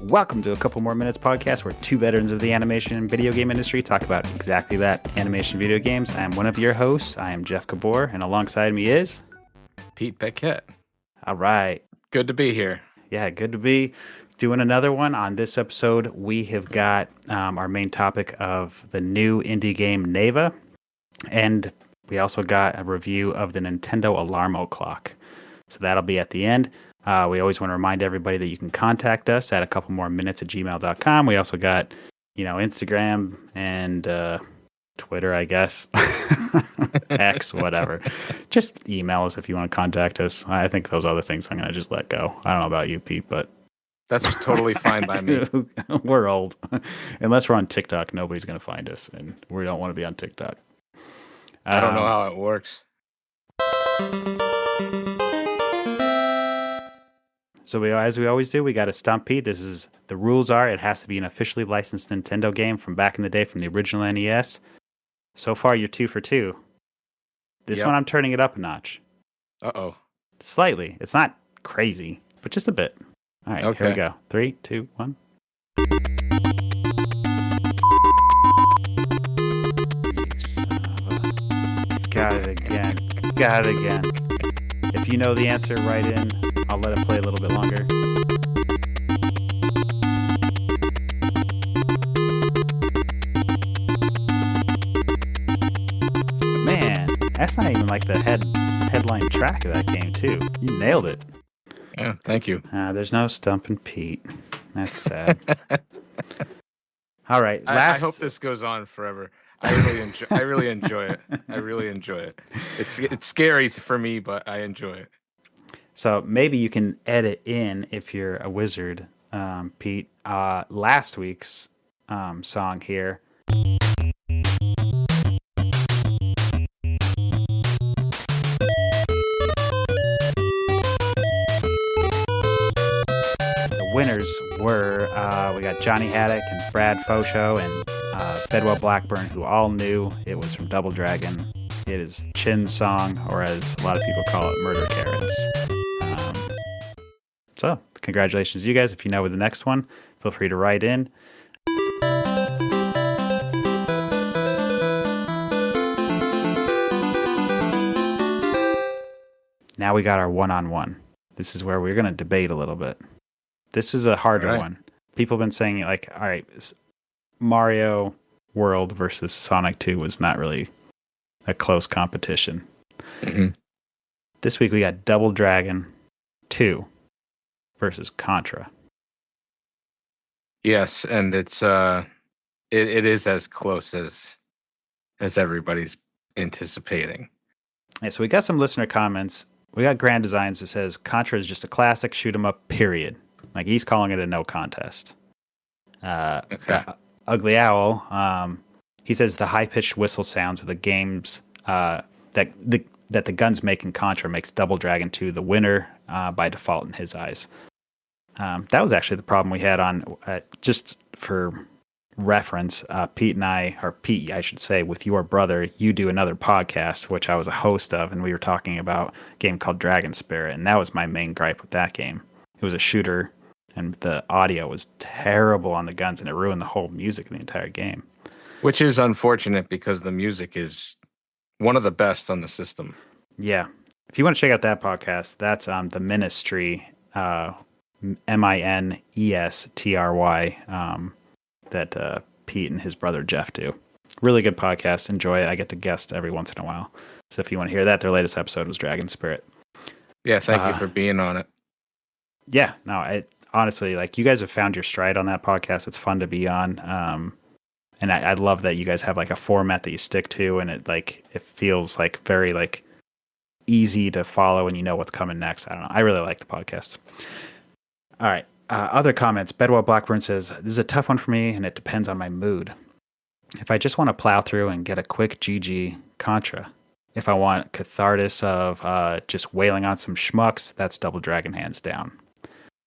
Welcome to A Couple More Minutes podcast, where two veterans of the animation and video game industry talk about exactly that, animation video games. I am one of your hosts. I am Jeff Gabor, and alongside me is... Pete Paquette. All right. Good to be here. Yeah, good to be doing another one. On this episode, we have got our main topic of the new indie game Neva, and we also got a review of the Nintendo Alarmo clock. So that'll be at the end. We always want to remind everybody that you can contact us at acouplemoreminutes@gmail.com. We also got, Instagram and Twitter, I guess. X, whatever. Just email us if you want to contact us. I think those other things I'm going to just let go. I don't know about you, Pete, but... That's totally fine by me. We're old. Unless we're on TikTok, nobody's going to find us, and we don't want to be on TikTok. I don't know how it works. So as we always do, we got to stump Pete. The rules are it has to be an officially licensed Nintendo game from back in the day from the original NES. So far, you're 2 for 2. This one, I'm turning it up a notch. Uh-oh. Slightly. It's not crazy, but just a bit. All right, okay. Here we go. 3, 2, 1. Got it again. If you know the answer, write in. I'll let it play a little bit longer. Man, that's not even like the headline track of that game, too. You nailed it. Yeah, thank you. There's no stumping Pete. That's sad. All right. I hope this goes on forever. I really enjoy it. I really enjoy it. It's scary for me, but I enjoy it. So maybe you can edit in, if you're a wizard, Pete, last week's song here. The winners were, we got Johnny Haddock and Brad Fosho and Bedwell Blackburn, who all knew it was from Double Dragon. It is Chin's song, or as a lot of people call it, Murder Carrots. So, congratulations to you guys. If you know the next one, feel free to write in. Now we got our one-on-one. This is where we're going to debate a little bit. This is a harder one. People have been saying, all right, Mario World versus Sonic 2 was not really a close competition. Mm-hmm. This week we got Double Dragon 2 versus Contra. Yes, and it's it is as close as everybody's anticipating. Yeah, so we got some listener comments. We got Grand Designs that says Contra is just a classic shoot 'em up, period. Like, he's calling it a no contest. Okay. Ugly Owl, he says the high-pitched whistle sounds of the games that the guns make in Contra makes Double Dragon 2 the winner by default in his eyes. That was actually the problem we had on, just for reference, Pete, I should say, with your brother, you do another podcast, which I was a host of, and we were talking about a game called Dragon Spirit, and that was my main gripe with that game. It was a shooter, and the audio was terrible on the guns, and it ruined the whole music of the entire game. Which is unfortunate, because the music is one of the best on the system. Yeah. If you want to check out that podcast, that's The Ministry, Minestry, that Pete and his brother Jeff do. Really good podcast. Enjoy it. I get to guest every once in a while. So if you want to hear that, their latest episode was Dragon Spirit. Yeah, thank you for being on it. Yeah, no, honestly, you guys have found your stride on that podcast. It's fun to be on. And I love that you guys have a format that you stick to, and it feels very easy to follow, and you know what's coming next. I don't know. I really like the podcast. All right. Other comments. Bedwell Blackburn says, this is a tough one for me, and it depends on my mood. If I just want to plow through and get a quick GG, Contra. If I want catharsis of just wailing on some schmucks, that's Double Dragon hands down.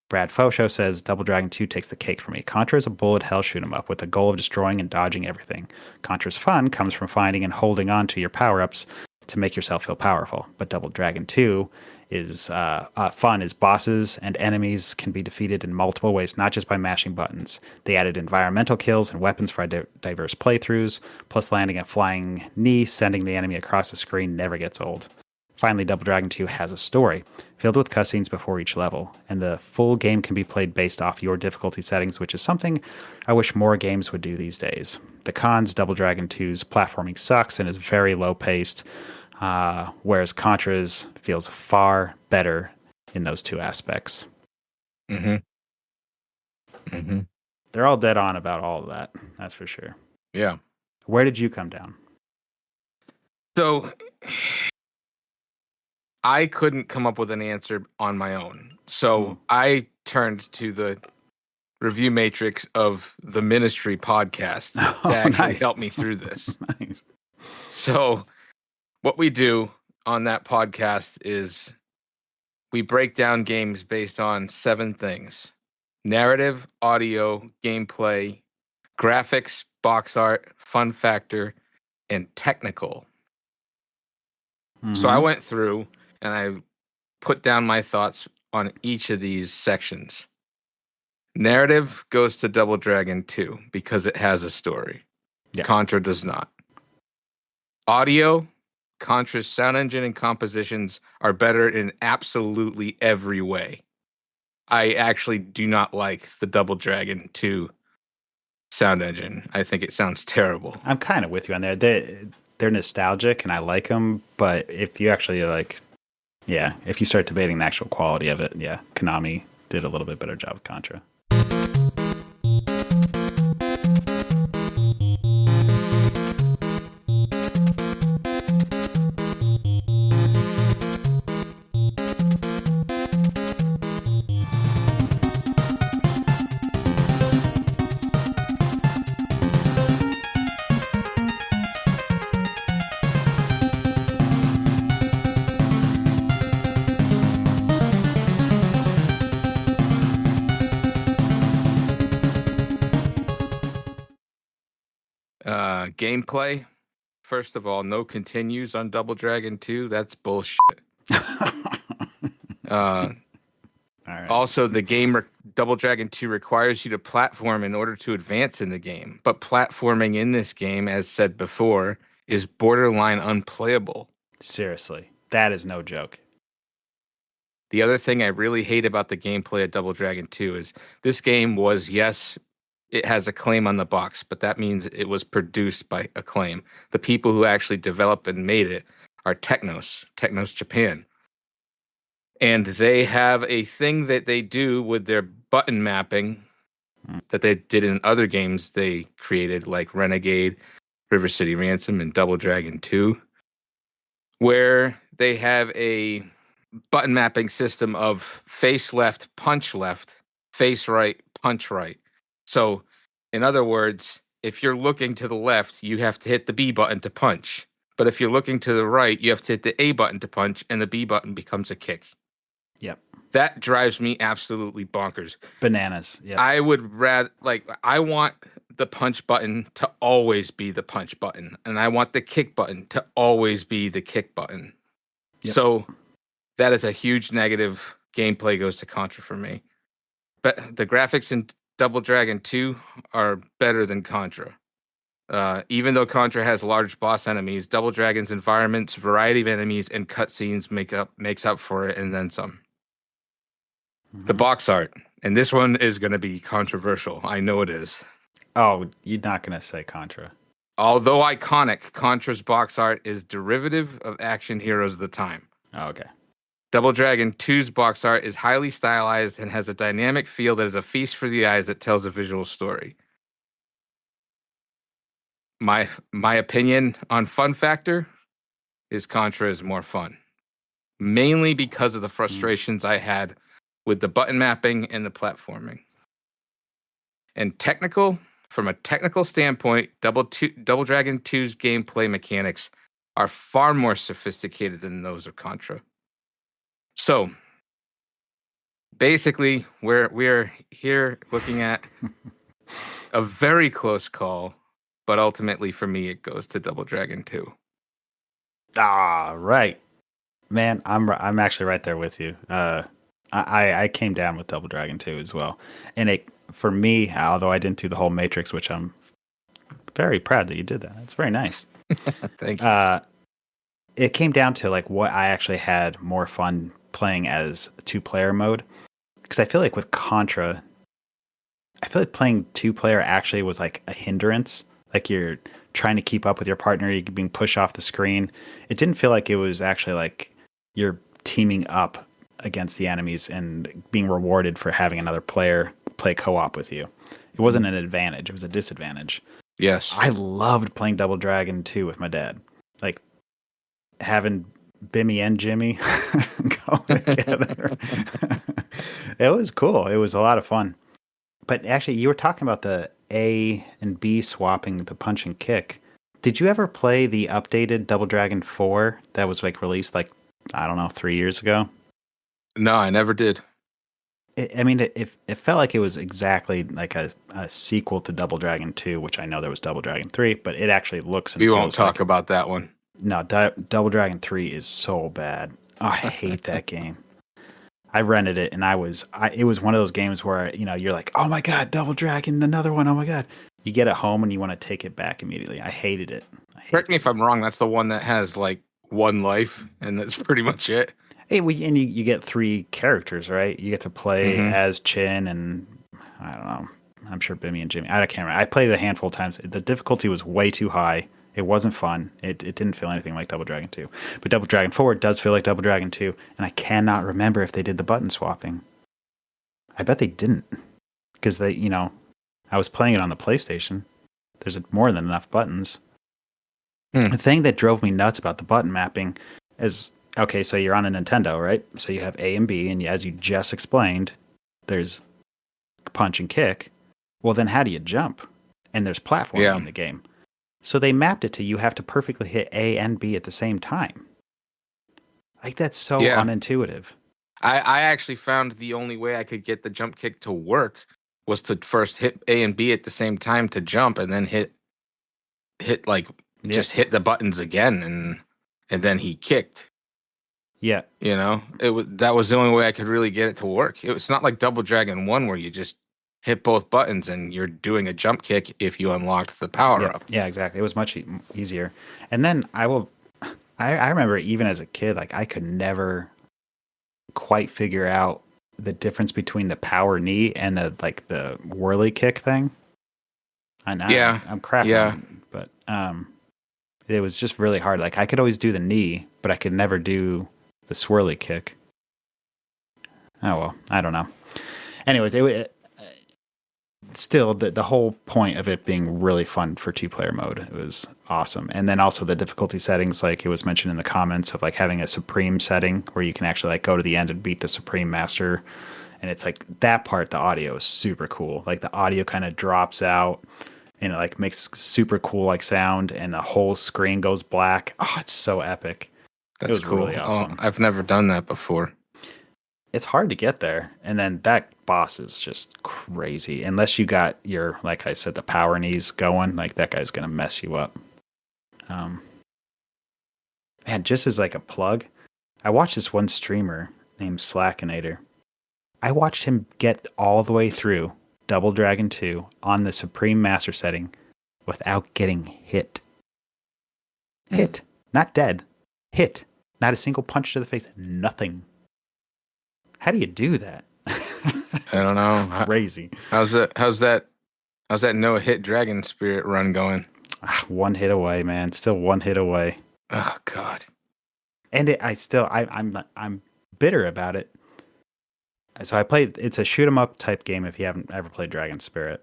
Brad Fosho says Double Dragon 2 takes the cake for me. Contra is a bullet hell shoot 'em up with the goal of destroying and dodging everything. Contra's fun comes from finding and holding on to your power-ups to make yourself feel powerful. But Double Dragon 2 is fun is bosses and enemies can be defeated in multiple ways, not just by mashing buttons. They added environmental kills and weapons for diverse playthroughs, plus landing a flying knee, sending the enemy across the screen never gets old. Finally, Double Dragon 2 has a story, filled with cutscenes before each level, and the full game can be played based off your difficulty settings, which is something I wish more games would do these days. The cons, Double Dragon 2's platforming sucks and is very low paced, whereas Contra's feels far better in those two aspects. Mm-hmm. Mm-hmm. They're all dead on about all of that, that's for sure. Yeah. Where did you come down? So I couldn't come up with an answer on my own. So I turned to the review matrix of the Ministry podcast to actually help me through this. Nice. So what we do on that podcast is we break down games based on 7 things: narrative, audio, gameplay, graphics, box art, fun factor, and technical. Mm-hmm. So I went through and I put down my thoughts on each of these sections. Narrative goes to Double Dragon 2 because it has a story. Yeah. Contra does not. Audio, Contra's sound engine and compositions are better in absolutely every way. I actually do not like the Double Dragon 2 sound engine. I think it sounds terrible. I'm kind of with you on there. They're nostalgic and I like them, but if you actually if you start debating the actual quality of it, Konami did a little bit better job with Contra. Gameplay. First of all, no continues on Double Dragon 2. That's bullshit. All right. Also, the game Double Dragon 2 requires you to platform in order to advance in the game. But platforming in this game, as said before, is borderline unplayable. Seriously, that is no joke. The other thing I really hate about the gameplay of Double Dragon 2 is this game was, yes, it has Acclaim on the box, but that means it was produced by Acclaim. The people who actually developed and made it are Technos Japan. And they have a thing that they do with their button mapping that they did in other games they created, like Renegade, River City Ransom, and Double Dragon 2, where they have a button mapping system of face left, punch left, face right, punch right. So, in other words, if you're looking to the left, you have to hit the B button to punch. But if you're looking to the right, you have to hit the A button to punch, and the B button becomes a kick. Yep. That drives me absolutely bonkers. Bananas. Yeah. I would rather, I want the punch button to always be the punch button, and I want the kick button to always be the kick button. Yep. So that is a huge negative. Gameplay goes to Contra for me. But the graphics in Double Dragon 2 are better than Contra. Even though Contra has large boss enemies, Double Dragon's environments, variety of enemies, and cutscenes makes up for it, and then some. Mm-hmm. The box art, and this one is going to be controversial. I know it is. Oh, you're not going to say Contra. Although iconic, Contra's box art is derivative of action heroes of the time. Oh, okay. Double Dragon 2's box art is highly stylized and has a dynamic feel that is a feast for the eyes that tells a visual story. My opinion on fun factor is Contra is more fun. Mainly because of the frustrations I had with the button mapping and the platforming. And from a technical standpoint, Double Dragon 2's gameplay mechanics are far more sophisticated than those of Contra. So, basically, we're here looking at a very close call, but ultimately, for me, it goes to Double Dragon 2. Ah, right. Man, I'm actually right there with you. I came down with Double Dragon 2 as well, and it for me, although I didn't do the whole Matrix, which I'm very proud that you did that. It's very nice. Thank you. Uh, it came down to like what I actually had more fun playing as a two-player mode, because I feel like with Contra, I feel like playing two-player actually was like a hindrance. Like you're trying to keep up with your partner, you're being pushed off the screen. It didn't feel like it was actually like you're teaming up against the enemies and being rewarded for having another player play co-op with you. It wasn't an advantage, it was a disadvantage. Yes. I loved playing Double Dragon 2 with my dad. Like having Bimmy and Jimmy go together. It was cool. It was a lot of fun. But actually, you were talking about the A and B swapping the punch and kick. Did you ever play the updated Double Dragon 4 that was like released like, I don't know, 3 years ago? No, I never did. I mean, it felt like it was exactly like a sequel to Double Dragon 2, which I know there was Double Dragon 3, but it actually looks and We feels won't talk like, about that one. no, Double Dragon 3 is so bad. Oh, I hate that game. I rented it and it was one of those games where, you're like, oh my God, Double Dragon, another one. Oh my God. You get it home and you want to take it back immediately. I hated it. Correct me if I'm wrong. That's the one that has like one life, and that's pretty much it. Hey, and you get three characters, right? You get to play Mm-hmm. as Chin and I don't know. I'm sure Bimmy and Jimmy. I can't remember. I played it a handful of times. The difficulty was way too high. It wasn't fun. It didn't feel anything like Double Dragon 2. But Double Dragon 4 does feel like Double Dragon 2, and I cannot remember if they did the button swapping. I bet they didn't. Because I was playing it on the PlayStation. There's more than enough buttons. The thing that drove me nuts about the button mapping is, okay, so you're on a Nintendo, right? So you have A and B, and as you just explained, there's punch and kick. Well, then how do you jump? And there's platforming in the game. So they mapped it to you have to perfectly hit A and B at the same time. Like, that's so unintuitive. I actually found the only way I could get the jump kick to work was to first hit A and B at the same time to jump, and then hit just hit the buttons again, and then he kicked. Yeah. That was the only way I could really get it to work. It's not like Double Dragon 1 where you just hit both buttons and you're doing a jump kick if you unlocked the power up. Yeah, exactly. It was much easier. And then I remember even as a kid, like I could never quite figure out the difference between the power knee and the whirly kick thing. I know. Yeah. I'm crapping. Yeah. But it was just really hard. Like I could always do the knee, but I could never do the swirly kick. Oh well, I don't know. Anyways, still the whole point of it being really fun for two-player mode. It was awesome. And then also the difficulty settings, like it was mentioned in the comments, of like having a supreme setting where you can actually like go to the end and beat the supreme master. And it's like that part, the audio is super cool. Like the audio kind of drops out and it like makes super cool like sound and the whole screen goes black. Oh, it's so epic. That's it was cool. Really awesome. I've never done that before. It's hard to get there. And then that boss is just crazy. Unless you got your, like I said, the power knees going, like that guy's going to mess you up. Man, just as like a plug, I watched this one streamer named Slackinator. I watched him get all the way through Double Dragon 2 on the Supreme Master setting without getting hit. Hit. Not dead. Hit. Not a single punch to the face. Nothing. How do you do that? I don't know. Crazy. How's that no hit dragon spirit run going? One hit away, man. Still one hit away. Oh God. And I'm bitter about it. So I played. It's a shoot 'em up type game. If you haven't ever played Dragon Spirit,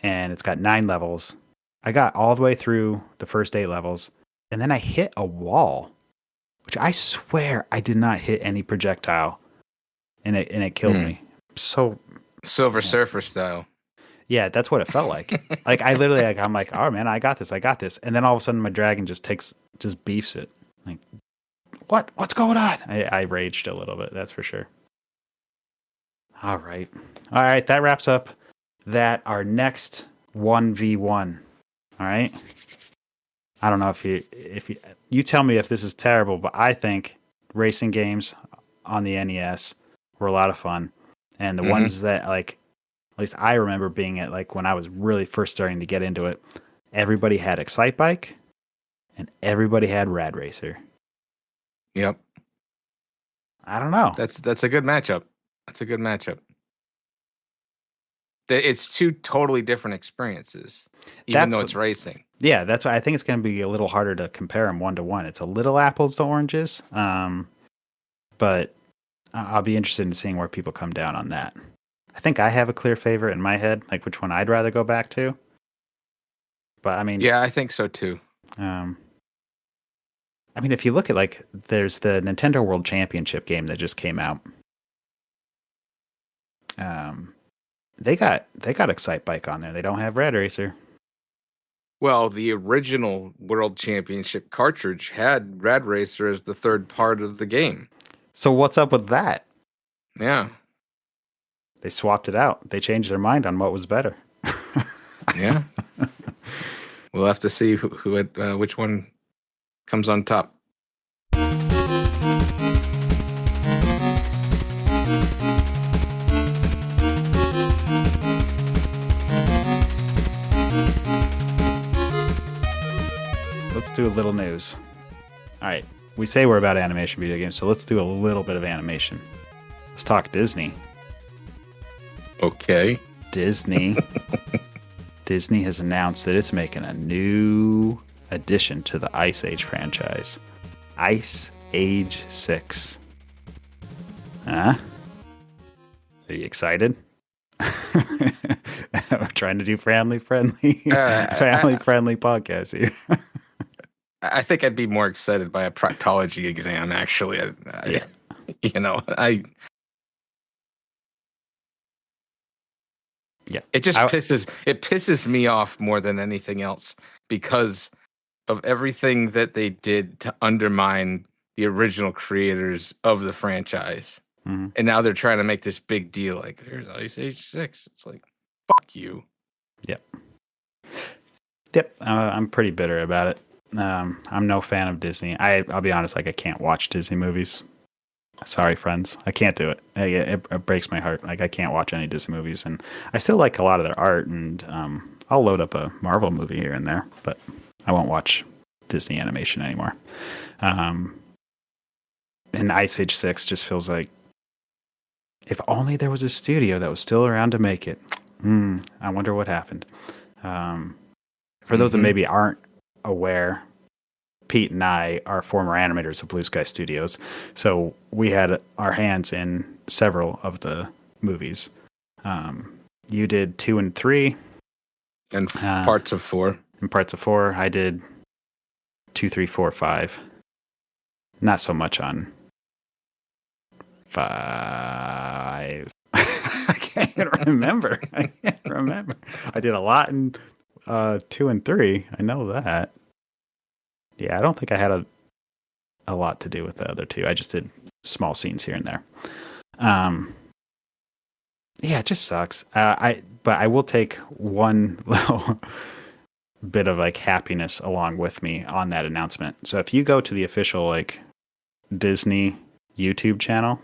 and it's got 9 levels. I got all the way through the first 8 levels, and then I hit a wall, which I swear I did not hit any projectile, and it killed me. So Silver Surfer style. Yeah, that's what it felt like. Like I literally, I'm like, oh man, I got this, and then all of a sudden my dragon just beefs it. Like, what's going on? I raged a little bit, that's for sure. All right, that wraps up our next 1v1. All right. I don't know if you tell me if this is terrible, but I think racing games on the NES were a lot of fun. And the Mm-hmm. ones that like, at least I remember being at like when I was really first starting to get into it, everybody had Excite Bike and everybody had Rad Racer. Yep. I don't know. That's a good matchup. That's a good matchup. It's two totally different experiences, even though it's racing. Yeah, that's why I think it's going to be a little harder to compare them 1-to-1. It's a little apples to oranges, but I'll be interested in seeing where people come down on that. I think I have a clear favorite in my head, like which one I'd rather go back to. But I mean, yeah, I think so too. I mean, if you look at like, there's the Nintendo World Championship game that just came out. They got Excite Bike on there. They don't have Rad Racer. Well, the original World Championship cartridge had Rad Racer as the third part of the game. So what's up with that? Yeah. They swapped it out. They changed their mind on what was better. Yeah. We'll have to see which one comes on top. Let's do a little news. All right. We say we're about animation video games, so let's do a little bit of animation. Let's talk Disney. Okay. Disney. Disney has announced that it's making a new addition to the Ice Age franchise. Ice Age 6. Huh? Are you excited? We're trying to do family-friendly podcast here. I think I'd be more excited by a proctology exam, actually. Yeah. Yeah. It just pisses me off more than anything else because of everything that they did to undermine the original creators of the franchise. Mm-hmm. And now they're trying to make this big deal like, here's Ice Age 6. It's like, fuck you. Yep. I'm pretty bitter about it. I'm no fan of Disney. I'll be honest, like I can't watch Disney movies. Sorry, friends. I can't do it. It breaks my heart. Like I can't watch any Disney movies, and I still like a lot of their art, and I'll load up a Marvel movie here and there, but I won't watch Disney animation anymore. And Ice Age 6 just feels like if only there was a studio that was still around to make it. I wonder what happened. For those that maybe aren't aware, Pete and I are former animators of Blue Sky Studios, so we had our hands in several of the movies. You did 2 and 3, and parts of 4. And parts of 4. I did 2, 3, 4, 5. Not so much on 5. I can't remember. I did a lot in 2 and 3. I know that. Yeah, I don't think I had a lot to do with the other 2. I just did small scenes here and there. Yeah, it just sucks. But I will take one little bit of like happiness along with me on that announcement. So if you go to the official like Disney YouTube channel,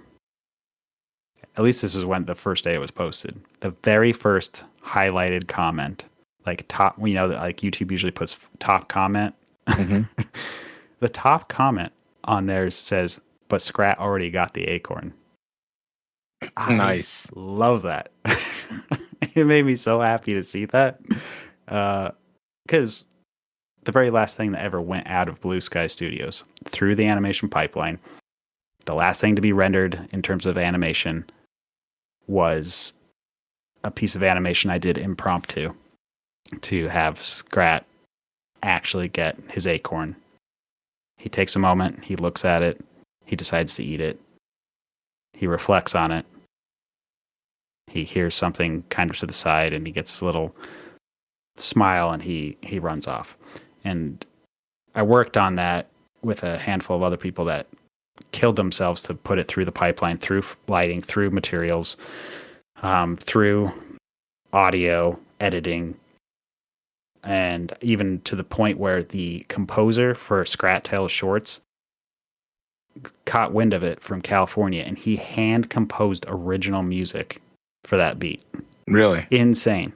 at least this is when the first day it was posted. The very first highlighted comment, like top, like YouTube usually puts top comment. Mm-hmm. The top comment on theirs says, "But Scrat already got the acorn." Nice. I love that. It made me so happy to see that. Because the very last thing that ever went out of Blue Sky Studios through the animation pipeline, the last thing to be rendered in terms of animation was a piece of animation I did impromptu to have Scrat actually get his acorn. He takes a moment, he looks at it, he decides to eat it, he reflects on it, he hears something kind of to the side, and he gets a little smile, and he runs off. And I worked on that with a handful of other people that killed themselves to put it through the pipeline, through lighting, through materials, through audio, editing, and even to the point where the composer for Scrat Tales shorts caught wind of it from California, and he hand composed original music for that beat. Really? Insane.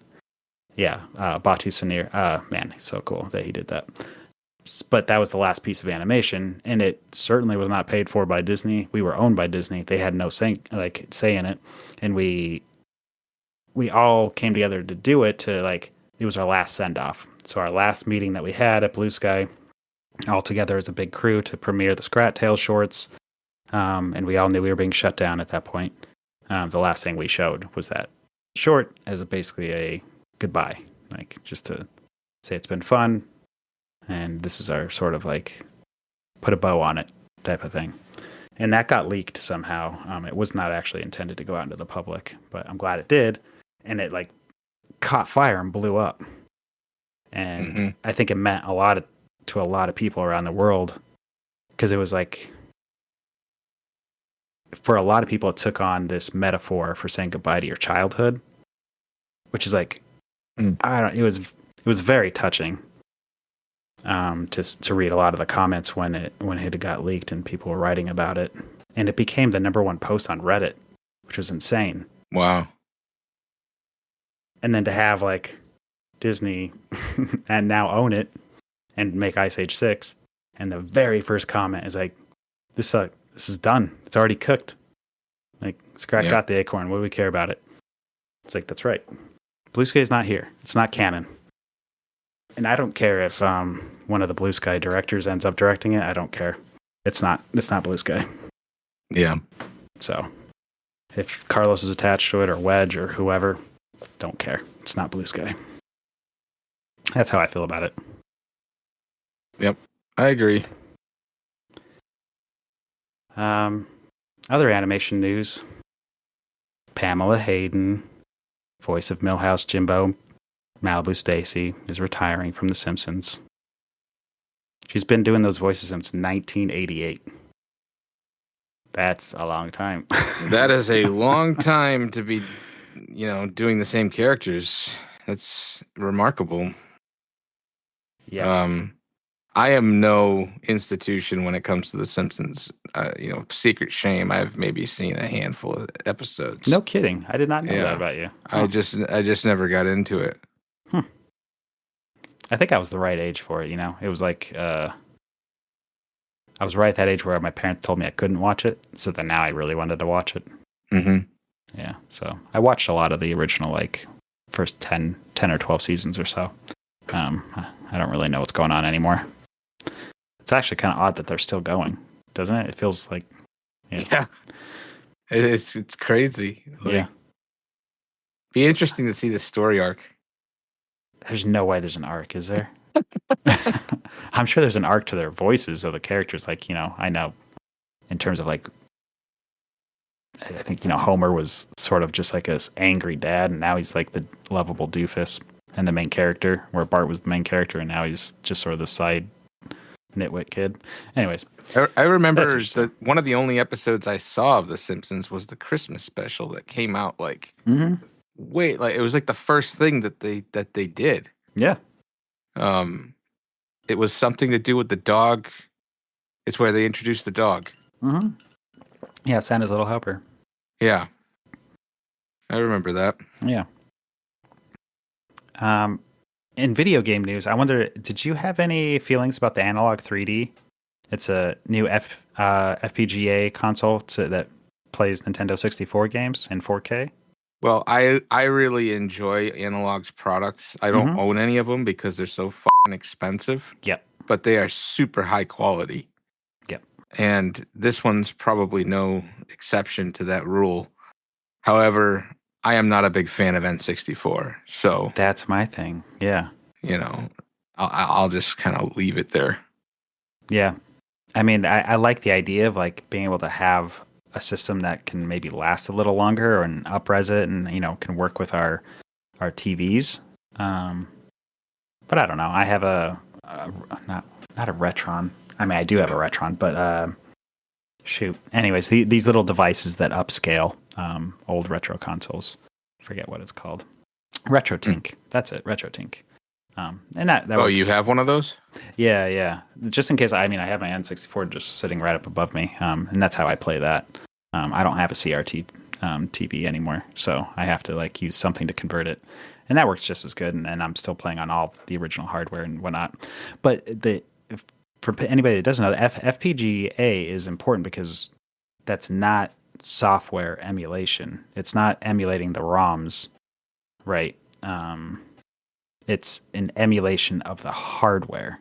Yeah, Batu Sanir. Man, he's so cool that he did that. But that was the last piece of animation, and it certainly was not paid for by Disney. We were owned by Disney. They had no say in it, and we all came together to do it. It was our last send off. So our last meeting that we had at Blue Sky, all together as a big crew to premiere the Scrat Tail shorts, and we all knew we were being shut down at that point. The last thing we showed was that short as basically a goodbye, like just to say it's been fun. And this is our sort of like put a bow on it type of thing. And that got leaked somehow. It was not actually intended to go out into the public, but I'm glad it did. And it like caught fire and blew up. And I think it meant a lot to a lot of people around the world, because it was like, for a lot of people, it took on this metaphor for saying goodbye to your childhood, which is like, it was very touching. To read a lot of the comments when it got leaked and people were writing about it, and it became the #1 post on Reddit, which was insane. Wow. And then to have like Disney and now own it and make Ice Age 6, and the very first comment is like, this is done. It's already cooked. Like, Scrat got the acorn. What do we care about it? It's like, that's right. Blue Sky is not here. It's not canon. And I don't care if one of the Blue Sky directors ends up directing it. I don't care. It's not Blue Sky. Yeah. So if Carlos is attached to it, or Wedge, or whoever, don't care. It's not Blue Sky. That's how I feel about it. Yep, I agree. Other animation news. Pamela Hayden, voice of Millhouse Jimbo, Malibu Stacy, is retiring from The Simpsons. She's been doing those voices since 1988. That's a long time. That is a long time to be, doing the same characters. That's remarkable. Yeah. I am no institution when it comes to The Simpsons. Secret shame. I've maybe seen a handful of episodes. No kidding. I did not know that about you. Huh. I just never got into it. I think I was the right age for it. It was like I was right at that age where my parents told me I couldn't watch it, so then now I really wanted to watch it. Yeah, so I watched a lot of the original, like first 10 or 12 seasons or so. I don't really know what's going on anymore. It's actually kind of odd that they're still going, doesn't it? It feels like, yeah. It's crazy. Yeah. Be interesting to see the story arc. There's no way there's an arc, is there? I'm sure there's an arc to their voices of the characters. Like, I know in terms of like, I think, Homer was sort of just like this angry dad, and now he's like the lovable doofus and the main character, where Bart was the main character, and now he's just sort of the side nitwit kid. Anyways. I remember that one of the only episodes I saw of The Simpsons was the Christmas special that came out like, it was like the first thing that they did. Yeah. It was something to do with the dog. It's where they introduced the dog. Yeah, Santa's Little Helper. Yeah. I remember that. Yeah. In video game news, I wonder, did you have any feelings about the Analog 3D? It's a new FPGA console that plays Nintendo 64 games in 4K. Well, I really enjoy Analog's products. I don't own any of them because they're so fucking expensive. Yep. But they are super high quality. Yep. And this one's probably no exception to that rule. However, I am not a big fan of N64. So that's my thing. Yeah. I'll just kind of leave it there. Yeah. I mean, I like the idea of like being able to have a system that can maybe last a little longer and up-res it and, can work with our TVs. But I don't know. I have not a Retron. I mean, I do have a Retron, but shoot. Anyways, these little devices that upscale old retro consoles. I forget what it's called. RetroTink. That's it, RetroTink. And that Oh, works. you have one of those? Yeah, yeah. Just in case, I mean, I have my N64 just sitting right up above me, and that's how I play that. I don't have a CRT TV anymore, so I have to like use something to convert it, and that works just as good. And I'm still playing on all the original hardware and whatnot. But for anybody that doesn't know, the FPGA is important because that's not software emulation. It's not emulating the ROMs, right? It's an emulation of the hardware,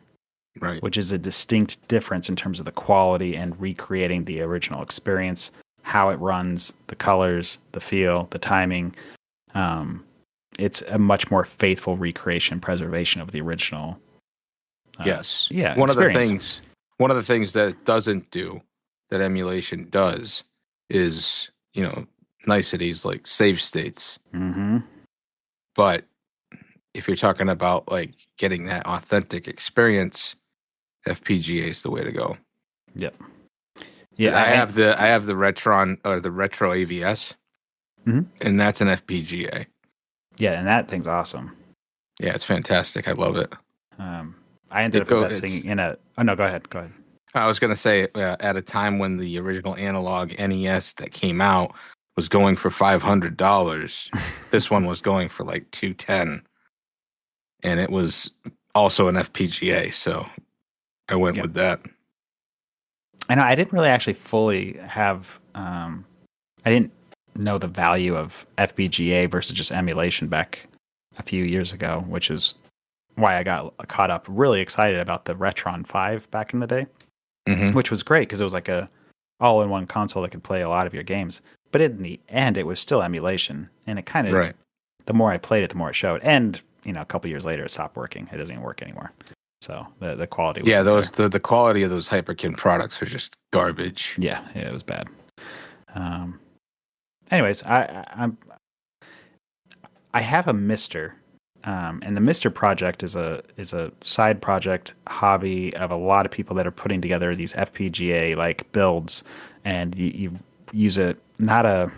Right. which is a distinct difference in terms of the quality and recreating the original experience, how it runs, the colors, the feel, the timing. It's a much more faithful recreation, preservation of the original. Yes. Yeah, One experience. one of the things that it doesn't do that emulation does is, niceties like save states. Mm-hmm. But if you're talking about like getting that authentic experience, FPGA is the way to go. Yep. Yeah, I have the Retron or the Retro AVS, and that's an FPGA. Yeah, and that thing's awesome. Yeah, it's fantastic. I love it. I ended up investing in a. Oh no, go ahead. Go ahead. I was gonna say at a time when the original analog NES that came out was going for $500, this one was going for like $210, and it was also an FPGA. So I went with that. I know I didn't really actually fully have. I didn't know the value of FPGA versus just emulation back a few years ago, which is why I got caught up really excited about the Retron 5 back in the day, which was great because it was like a all-in-one console that could play a lot of your games. But in the end, it was still emulation, and it kind of the more I played it, the more it showed. And a couple years later, it stopped working. It doesn't even work anymore. So the quality was the quality of those Hyperkin products are just garbage. Yeah, it was bad. Anyways, I have a Mister, and the Mister project is a side project hobby of a lot of people that are putting together these FPGA like builds, and you use it not a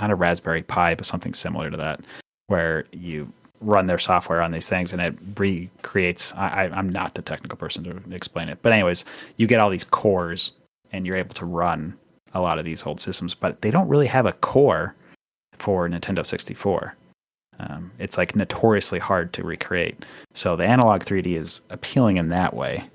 Raspberry Pi, but something similar to that, where you run their software on these things and it recreates. I'm not the technical person to explain it, but anyways, you get all these cores and you're able to run a lot of these old systems, but they don't really have a core for Nintendo 64. It's like notoriously hard to recreate. So the analog 3D is appealing in that way,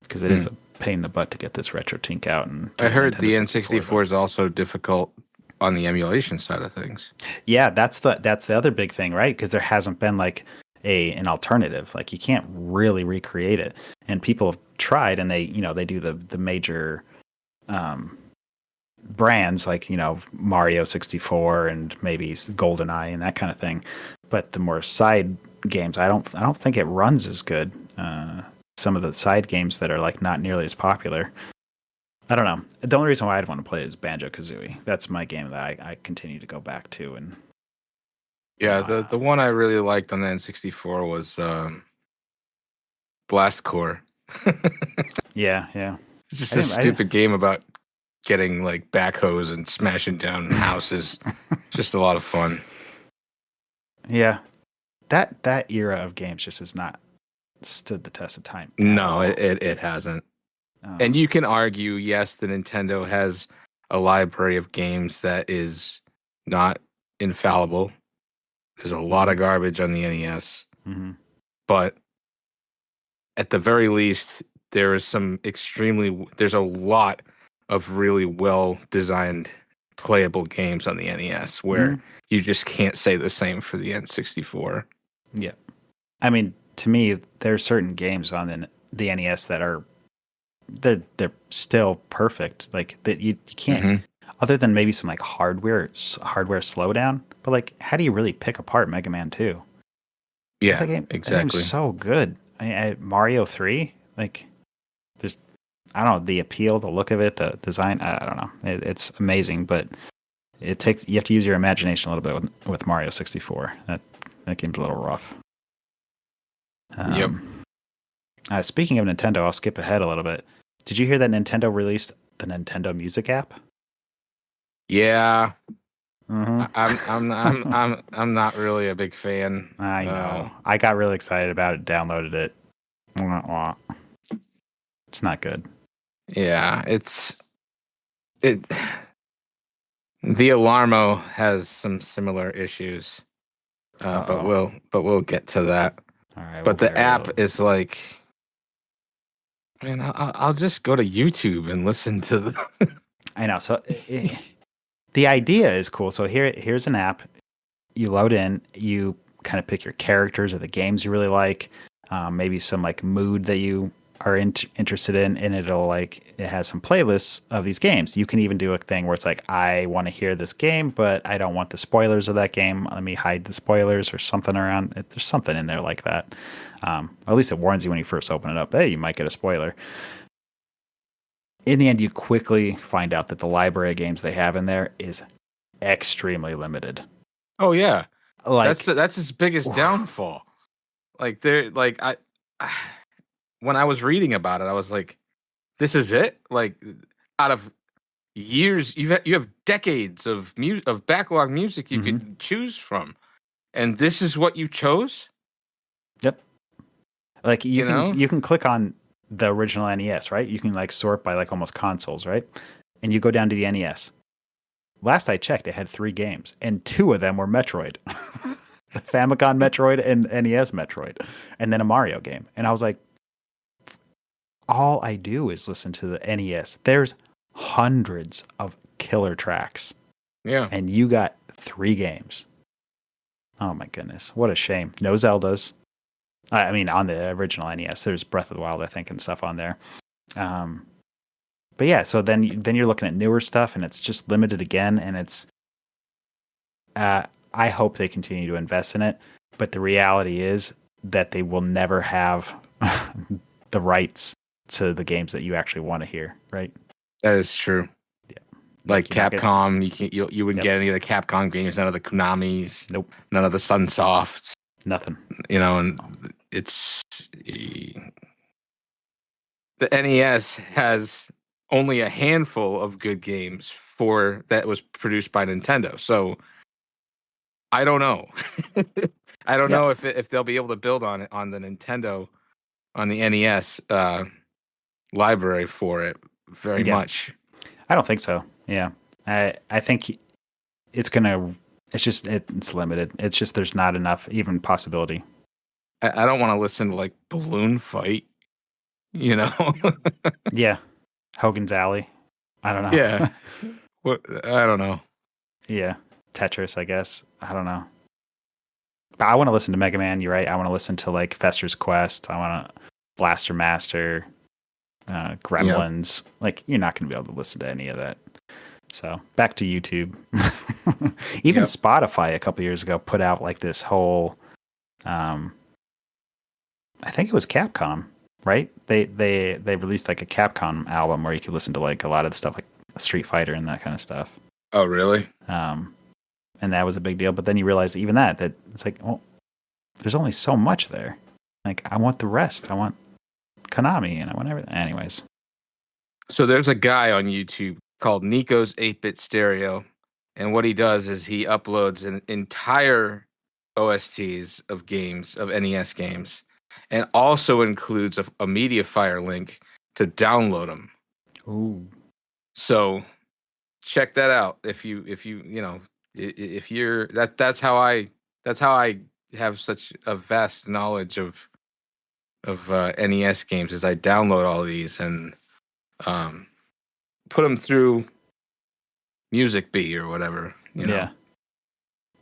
because it is a pain in the butt to get this RetroTink out. And I heard the N64 is also difficult on the emulation side of things. Yeah, that's the other big thing, right? Because there hasn't been like an alternative. Like you can't really recreate it, and people have tried, and they do the major brands like Mario 64 and maybe GoldenEye and that kind of thing. But the more side games, I don't think it runs as good. Some of the side games that are like not nearly as popular. I don't know. The only reason why I'd want to play it is Banjo-Kazooie. That's my game that I continue to go back to. And yeah, the one I really liked on the N64 was Blast Corps. yeah. It's just a stupid game about getting like backhoes and smashing down houses. Just a lot of fun. Yeah, that era of games just has not stood the test of time. No, it hasn't. And you can argue, yes, the Nintendo has a library of games that is not infallible. There's a lot of garbage on the NES, but at the very least, there's a lot of really well designed playable games on the NES where you just can't say the same for the N64. Yeah. I mean, to me, there's certain games on the NES that are they're still perfect. Like that you can't other than maybe some like hardware slowdown, but like how do you really pick apart Mega Man 2? Yeah, exactly. That game's so good. Mario 3, like there's I don't know, the appeal, the look of it, the design, I don't know. It's amazing, but you have to use your imagination a little bit with Mario 64. That game's a little rough. Yep. Speaking of Nintendo, I'll skip ahead a little bit. Did you hear that Nintendo released the Nintendo Music app? Yeah. Hmm. I'm not really a big fan. I know. I got really excited about it, downloaded it. Wah, wah. It's not good. Yeah, it. The Alarmo has some similar issues, but Uh-oh. we'll get to that. All right, we'll But the bury app it. is like, man, I'll just go to YouTube and listen to the. I know. So the idea is cool. So here's an app. You load in. You kind of pick your characters or the games you really like. Maybe some like mood that you are interested in, and it has some playlists of these games. You can even do a thing where it's like, I want to hear this game, but I don't want the spoilers of that game. Let me hide the spoilers or something around it. There's something in there like that. At least it warns you when you first open it up. Hey, you might get a spoiler. In the end, you quickly find out that the library of games they have in there is extremely limited. Oh yeah, Like, that's his biggest downfall. Like when I was reading about it, I was like, this is it. Like out of years, you have decades of of backlog music you mm-hmm. could choose from, and this is what you chose. Yep. Like You know? you can click on the original NES, right? You can like sort by like almost consoles, right? And you go down to the NES. Last I checked, it had 3 games, and 2 of them were Metroid. The Famicom Metroid and NES Metroid, and then a Mario game. And I was like, all I do is listen to the NES. There's hundreds of killer tracks, Yeah. and you got 3 games. Oh my goodness, what a shame. No Zeldas. I mean, on the original NES, there's Breath of the Wild, I think, and stuff on there. Um, but yeah, so then you're looking at newer stuff, and it's just limited again, and it's. I hope they continue to invest in it, but the reality is that they will never have the rights to the games that you actually want to hear, right? That is true. Yeah, Like you're not gonna. Capcom, you wouldn't Yep. get any of the Capcom games, none of the Konamis, Nope. none of the Sunsofts, Nothing. and it's the NES has only a handful of good games for that was produced by Nintendo. So I don't know. I don't Yep. know if they'll be able to build on it on the Nintendo on the NES library for it very Yeah. much. I don't think so. Yeah. I think it's gonna. It's just it's limited. It's just there's not enough even possibility. I don't want to listen to like Balloon Fight, you know? Yeah. Hogan's Alley. I don't Yeah. know. What I don't know. Yeah. Tetris, I guess. I don't know. But I want to listen to Mega Man. You're right. I want to listen to like Fester's Quest. I want to Blaster Master, Yep. Gremlins. Like you're not going to be able to listen to any of that. So back to YouTube. Even Yep. Spotify a couple years ago put out like this whole. Um, I think it was Capcom, right? They released like a Capcom album where you could listen to like a lot of the stuff like Street Fighter and that kind of stuff. Oh, really? And that was a big deal. But then you realize even that it's like, well, there's only so much there. Like I want the rest. I want Konami and I want everything. Anyways, So there's a guy on YouTube called Nico's 8-Bit Stereo, and what he does is he uploads an entire OSTs of games of NES games, and also includes a MediaFire link to download them. ooh, So check that out if you if you're that's how I have such a vast knowledge of NES games is I download all these and put them through Music Bee or whatever, you know. yeah.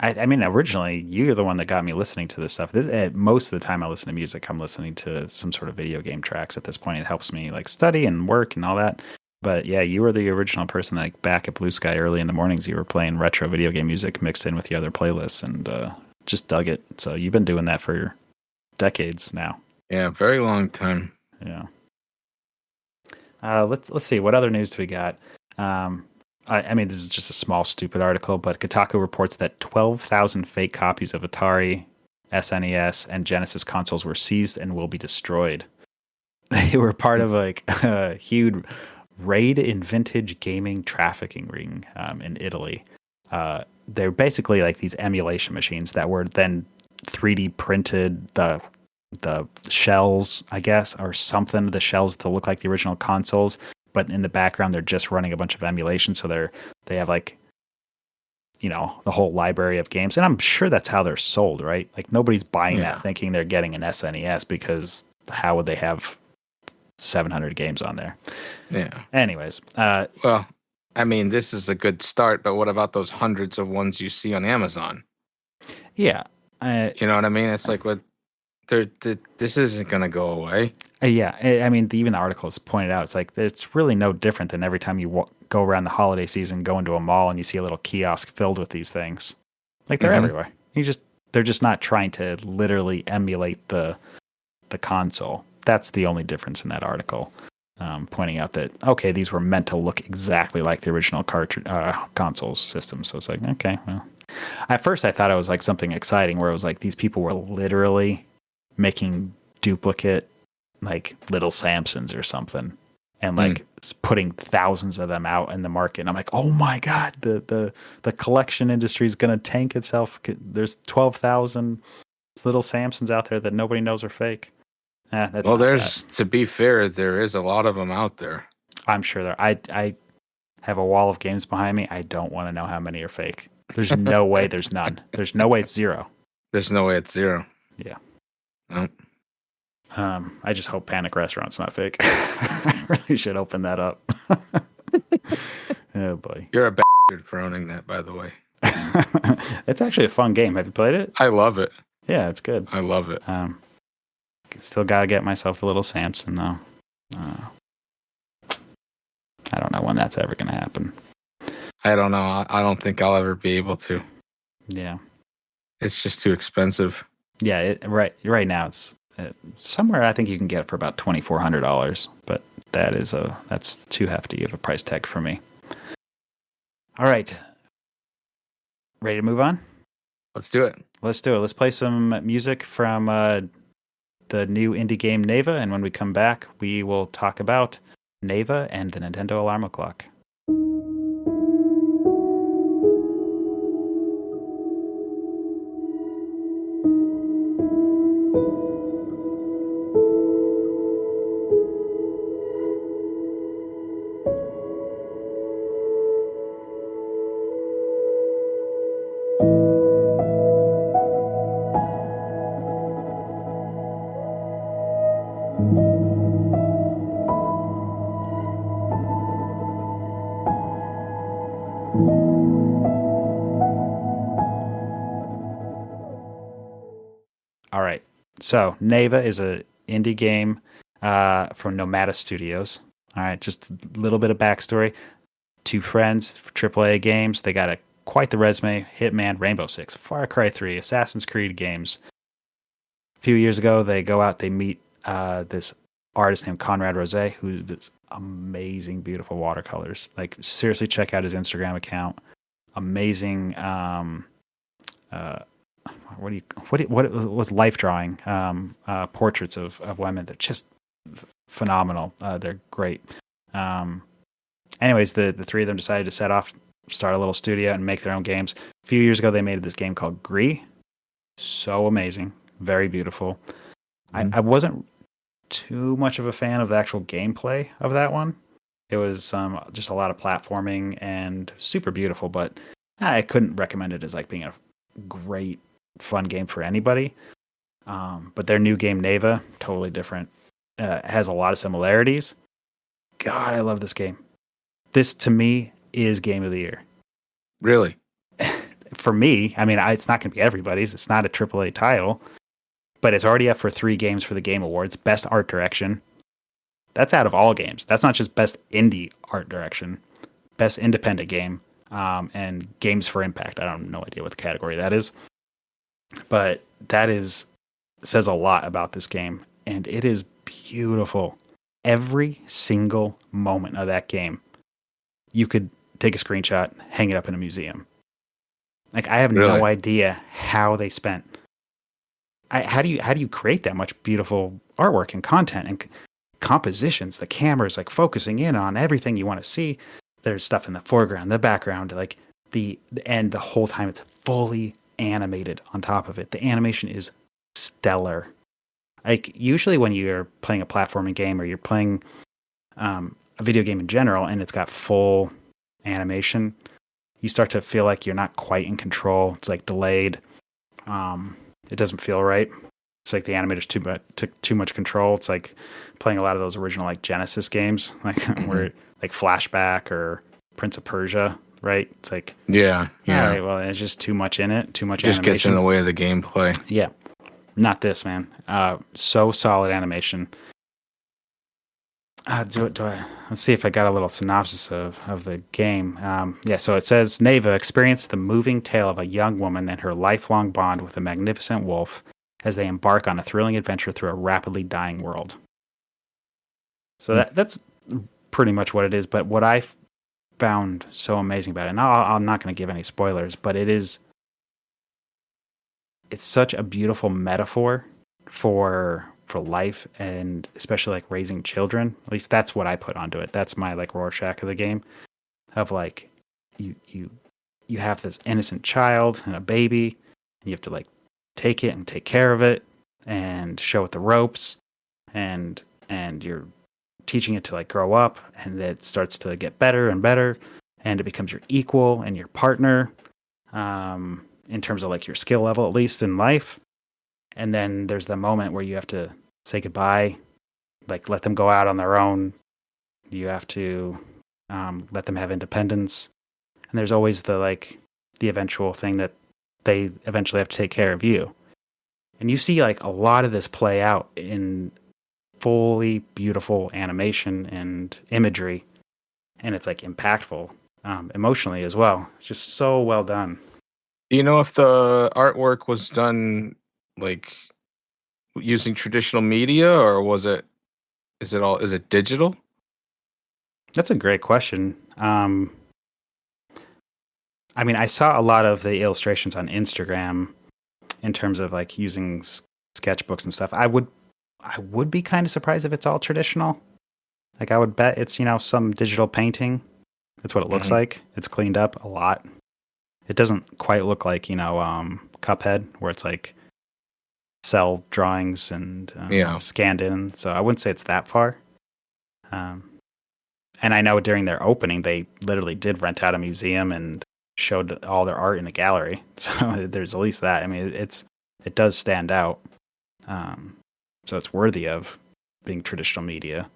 I mean, originally you're the one that got me listening to this stuff. Most of the time I listen to music, I'm listening to some sort of video game tracks. At this point, it helps me like study and work and all that. But yeah, you were the original person like back at Blue Sky early in the mornings. You were playing retro video game music mixed in with your other playlists, and just dug it. So you've been doing that for decades now. Yeah, very long time. Yeah. Let's see what other news do we got. I mean, this is just a small, stupid article, but Kotaku reports that 12,000 fake copies of Atari, SNES, and Genesis consoles were seized and will be destroyed. They were part of like a huge raid in vintage gaming trafficking ring in Italy. they're basically like these emulation machines that were then 3D printed the shells, I guess, or something, the shells to look like the original consoles, but in the background they're just running a bunch of emulation, so they have like, you know, the whole library of games, and I'm sure that's how they're sold, right? Like nobody's buying that thinking they're getting an SNES, because how would they have 700 games on there? Yeah. Anyways, well, I mean, this is a good start, but what about those hundreds of ones you see on Amazon? Yeah. You know what I mean? It's like, what? This isn't going to go away. Yeah. I mean, even the articles pointed out, it's like, it's really no different than every time you go around the holiday season, go into a mall and you see a little kiosk filled with these things. Like, they're everywhere. They're just not trying to literally emulate the console. That's the only difference in that article. Pointing out that, okay, these were meant to look exactly like the original console system. So it's like, okay, well. At first I thought it was like something exciting where it was like these people were literally making duplicate like little Samsons or something, and like putting thousands of them out in the market. And I'm like, oh my God, the collection industry is going to tank itself. There's 12,000 little Samsons out there that nobody knows are fake. That's to be fair, there is a lot of them out there. I'm sure there. I have a wall of games behind me. I don't want to know how many are fake. There's no way there's none. There's no way it's zero. There's no way it's zero. Yeah. Nope. I just hope Panic Restaurant's not fake. I really should open that up. Oh boy. You're a bastard for owning that, by the way. It's actually a fun game. Have you played it? I love it. Yeah, it's good. I love it. Still got to get myself a little Samson, though. I don't know when that's ever going to happen. I don't know. I don't think I'll ever be able to. Yeah. It's just too expensive. Yeah, right now it's somewhere I think you can get it for about $2,400, but that's too hefty of a price tag for me. All right. Ready to move on? Let's do it. Let's do it. Let's play some music from the new indie game Neva, and when we come back, we will talk about Neva and the Nintendo Alarmo clock. All right. So Neva is a indie game from Nomada Studios. All right, just a little bit of backstory. Two friends, AAA games. They got quite the resume. Hitman, Rainbow Six, Far Cry 3, Assassin's Creed games. A few years ago, they go out, they meet this artist named Conrad Rose, who does amazing, beautiful watercolors. Like, seriously, check out his Instagram account. Amazing. What was life drawing portraits of women. They're just phenomenal. They're great. Anyways, the three of them decided to set off, start a little studio, and make their own games. A few years ago, they made this game called Gris. So amazing, very beautiful. Mm-hmm. I wasn't too much of a fan of the actual gameplay of that one. It was just a lot of platforming and super beautiful, but I couldn't recommend it as like being a great fun game for anybody. But their new game Neva, totally different. Has a lot of similarities. God, I love this game. This to me is game of the year. Really? For me, I mean, it's not going to be everybody's. It's not a AAA title, but it's already up for 3 games for the Game Awards. Best art direction. That's out of all games. That's not just best indie art direction. Best independent game. And games for impact. I have no idea what the category that is, but says a lot about this game, and it is beautiful. Every single moment of that game, you could take a screenshot, hang it up in a museum. Like, I have no idea how they spent. How do you create that much beautiful artwork and content and compositions? The camera's like focusing in on everything you want to see. There's stuff in the foreground, the background, like and the whole time it's fully animated on top of it. The animation is stellar. Like usually when you're playing a platforming game or you're playing a video game in general and it's got full animation, you start to feel like you're not quite in control. It's like delayed. It doesn't feel right. It's like the animators took too much control. It's like playing a lot of those original like Genesis games, like where like Flashback or Prince of Persia, right? It's like yeah. all right, well, it's just too much in it, too much Just animation. gets in the way of the gameplay. Yeah, not this, man. So solid animation. Do I? Let's see if I got a little synopsis of the game. Yeah, so it says Neva experienced the moving tale of a young woman and her lifelong bond with a magnificent wolf as they embark on a thrilling adventure through a rapidly dying world. So that's pretty much what it is. But what I found so amazing about it, and I'm not going to give any spoilers, but it's such a beautiful metaphor for life, and especially like raising children. At least that's what I put onto it. That's my like Rorschach of the game, of like you have this innocent child and a baby, and you have to like take it and take care of it and show it the ropes, and you're teaching it to like grow up, and it starts to get better and better, and it becomes your equal and your partner, in terms of like your skill level, at least in life. And then there's the moment where you have to say goodbye, like let them go out on their own. You have to let them have independence. And there's always the eventual thing that they eventually have to take care of you. And you see like a lot of this play out in fully beautiful animation and imagery. And it's like impactful emotionally as well. It's just so well done. Do you know if the artwork was done like using traditional media, or is it digital? That's a great question. I mean, I saw a lot of the illustrations on Instagram in terms of like using sketchbooks and stuff. I would be kind of surprised if it's all traditional. Like I would bet it's, some digital painting. That's what it looks like. It's cleaned up a lot. It doesn't quite look like, Cuphead, where it's like cell drawings and scanned in. So I wouldn't say it's that far. And I know during their opening, they literally did rent out a museum and showed all their art in a gallery. So there's at least that. I mean, it does stand out. So it's worthy of being traditional media.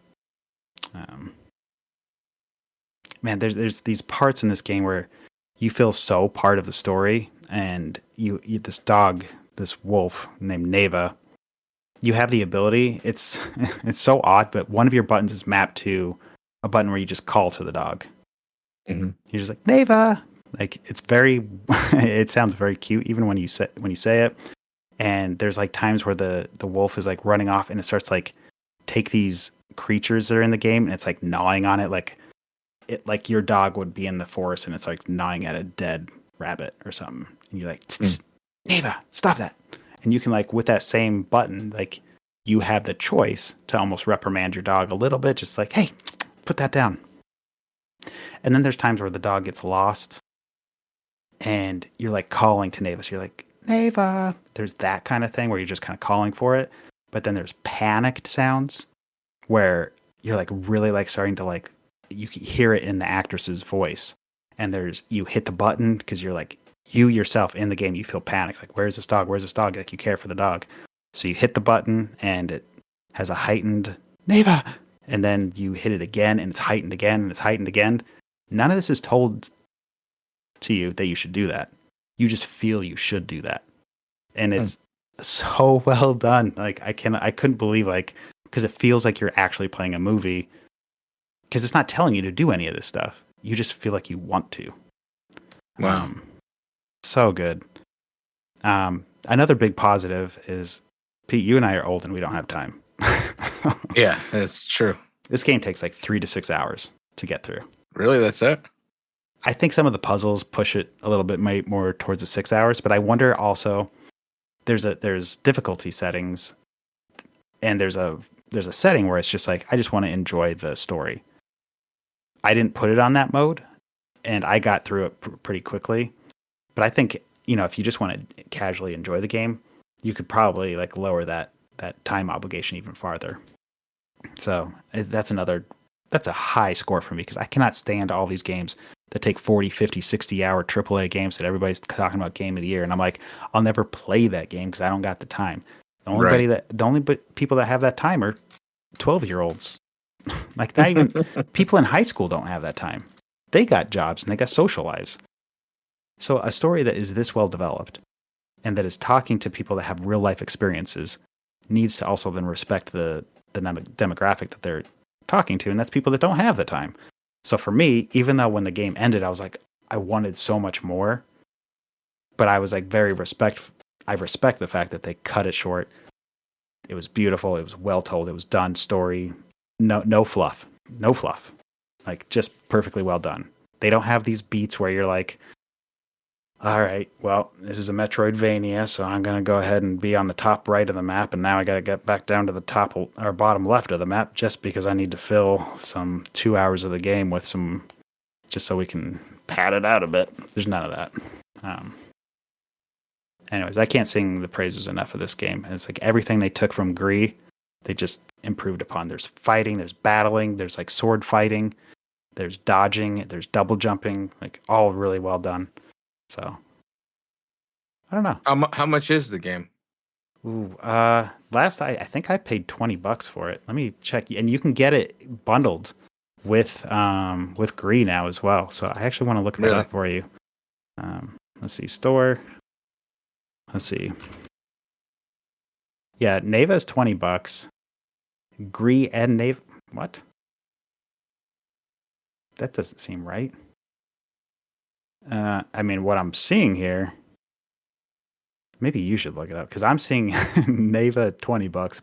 Man, there's these parts in this game where you feel so part of the story, and you this dog, this wolf named Neva. You have the ability. It's so odd, but one of your buttons is mapped to a button where you just call to the dog. You're just like Neva. Like it's very. It sounds very cute even when you say it. And there's like times where the wolf is like running off, and it starts like take these creatures that are in the game, and it's like gnawing on it, like your dog would be in the forest, and it's like gnawing at a dead rabbit or something, and you're like, Neva, stop that. And you can like with that same button, like you have the choice to almost reprimand your dog a little bit, just like, hey, put that down. And then there's times where the dog gets lost, and you're like calling to Neva, so you're like, Neva. There's that kind of thing where you're just kind of calling for it. But then there's panicked sounds where you're like really like starting to like, you can hear it in the actress's voice. And you hit the button because you're like, you yourself in the game, you feel panicked. Like, where's this dog? Where's this dog? Like you care for the dog. So you hit the button and it has a heightened Neva. And then you hit it again and it's heightened again and it's heightened again. None of this is told to you that you should do that. You just feel you should do that. And it's so well done. Like I couldn't believe, like, because it feels like you're actually playing a movie, because it's not telling you to do any of this stuff. You just feel like you want to. Wow. So good. Another big positive is, Pete, you and I are old and we don't have time. Yeah, that's true. This game takes like 3 to 6 hours to get through. Really? That's it? I think some of the puzzles push it a little bit more towards the 6 hours, but I wonder also, there's difficulty settings, and there's a setting where it's just like, I just want to enjoy the story. I didn't put it on that mode, and I got through it pretty quickly. But I think, if you just want to casually enjoy the game, you could probably like lower that time obligation even farther. So that's a high score for me because I cannot stand all these games that take 40, 50, 60 hour AAA games that everybody's talking about game of the year. And I'm like, I'll never play that game because I don't got the time. The only people that have that time are 12-year-olds. Like, not even people in high school don't have that time. They got jobs and they got social lives. So a story that is this well developed and that is talking to people that have real life experiences needs to also then respect the demographic that they're talking to, and that's people that don't have the time. So for me, even though when the game ended, I was like, I wanted so much more, but I was like I respect the fact that they cut it short. It was beautiful. It was well told. It was done. Story, no fluff, like just perfectly well done. They don't have these beats where you're like, all right, well, this is a Metroidvania, so I'm going to go ahead and be on the top right of the map, and now I got to get back down to the top or bottom left of the map just because I need to fill some 2 hours of the game with some, just so we can pad it out a bit. There's none of that. Anyways, I can't sing the praises enough of this game. And it's like everything they took from Gree, they just improved upon. There's fighting, there's battling, there's like sword fighting, there's dodging, there's double jumping, like all really well done. So, I don't know. How much is the game? Ooh, I think I paid $20 for it. Let me check, and you can get it bundled with Gree now as well. So I actually want to look that up for you. Let's see, store. Let's see. Yeah, Neva is $20. Gree and Neva. What? That doesn't seem right. I mean, what I'm seeing here, maybe you should look it up because I'm seeing Neva $20,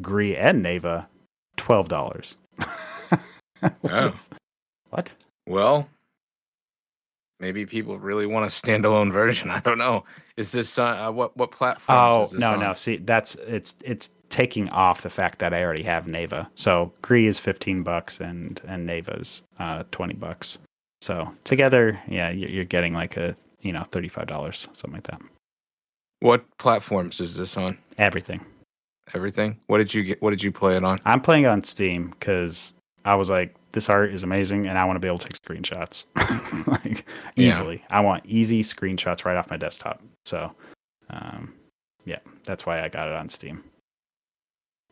Gree and Neva $12. What? Well, maybe people really want a standalone version. I don't know. Is this what platforms is this on? No. See, it's taking off the fact that I already have Neva. So Gree is $15 and Neva's $20. So together, yeah, you're getting like a $35, something like that. What platforms is this on? Everything. What did you get? What did you play it on? I'm playing it on Steam because I was like, this art is amazing, and I want to be able to take screenshots like easily. Yeah. I want easy screenshots right off my desktop. So, yeah, that's why I got it on Steam.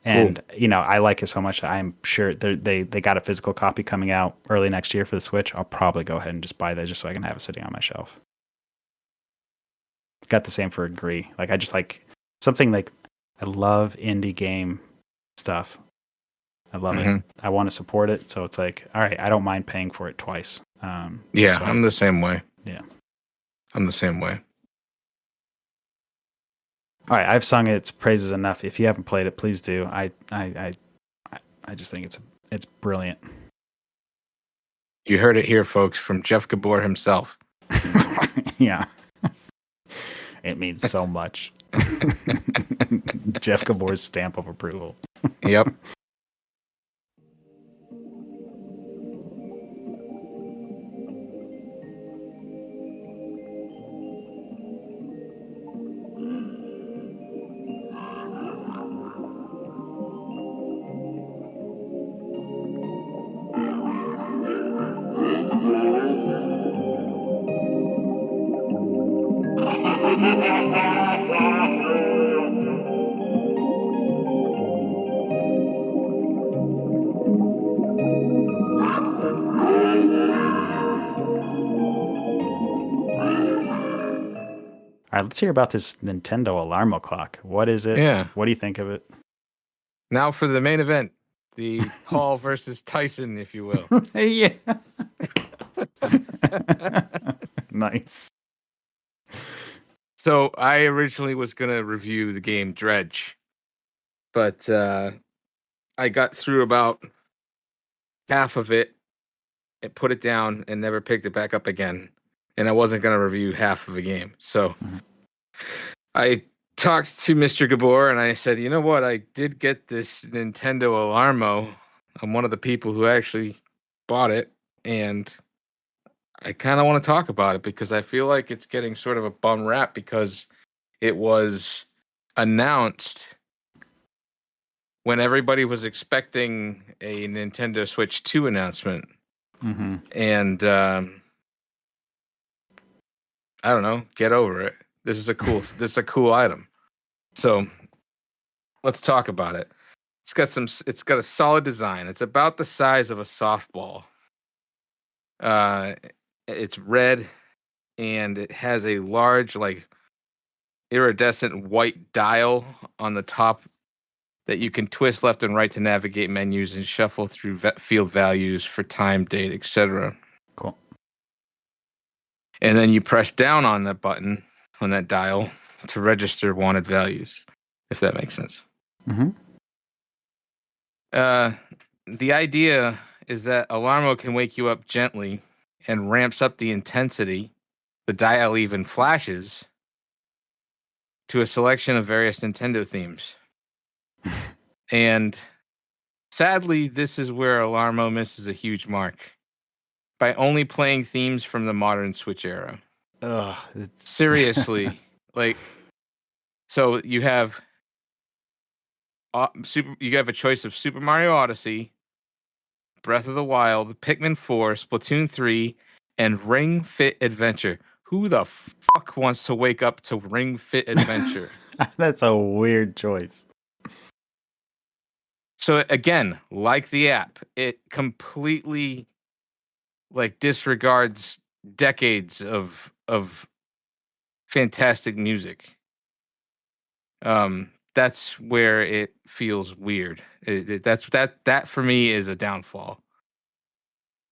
And cool. I like it so much. I'm sure they got a physical copy coming out early next year for the Switch. I'll probably go ahead and just buy that just so I can have it sitting on my shelf. Got the same for Gree. Like I just like something like I love indie game stuff. I love it. I want to support it, so it's like, all right, I don't mind paying for it twice. Yeah, I'm the same way. Yeah, I'm the same way. All right, I've sung its praises enough. If you haven't played it, please do. I just think it's brilliant. You heard it here, folks, from Jeff Gabor himself. Yeah, it means so much. Jeff Gabor's stamp of approval. Yep. All right, let's hear about this Nintendo Alarmo clock. What is it? Yeah. What do you think of it? Now for the main event, the Paul versus Tyson, if you will. Yeah. Nice. So I originally was going to review the game Dredge, but I got through about half of it and put it down and never picked it back up again. And I wasn't going to review half of the game. So I talked to Mr. Gabor and I said, you know what? I did get this Nintendo Alarmo. I'm one of the people who actually bought it. And I kind of want to talk about it because I feel like it's getting sort of a bum rap because it was announced when everybody was expecting a Nintendo Switch 2 announcement. Mm-hmm. And I don't know, get over it. This is a cool item. So let's talk about it. It's got a solid design. It's about the size of a softball. It's red and it has a large, like, iridescent white dial on the top that you can twist left and right to navigate menus and shuffle through field values for time, date, etc. Cool. And then you press down on that button, on that dial, to register wanted values, if that makes sense. Mm-hmm. The idea is that Alarmo can wake you up gently and ramps up the intensity. The dial even flashes to a selection of various Nintendo themes. And sadly, this is where Alarmo misses a huge mark by only playing themes from the modern Switch era. Ugh, Seriously, like, so you have you have a choice of Super Mario Odyssey, Breath of the Wild, Pikmin 4, Splatoon 3, and Ring Fit Adventure. Who the fuck wants to wake up to Ring Fit Adventure? That's a weird choice. So again, like the app, it completely like disregards decades of fantastic music. That's where it feels weird. That for me is a downfall.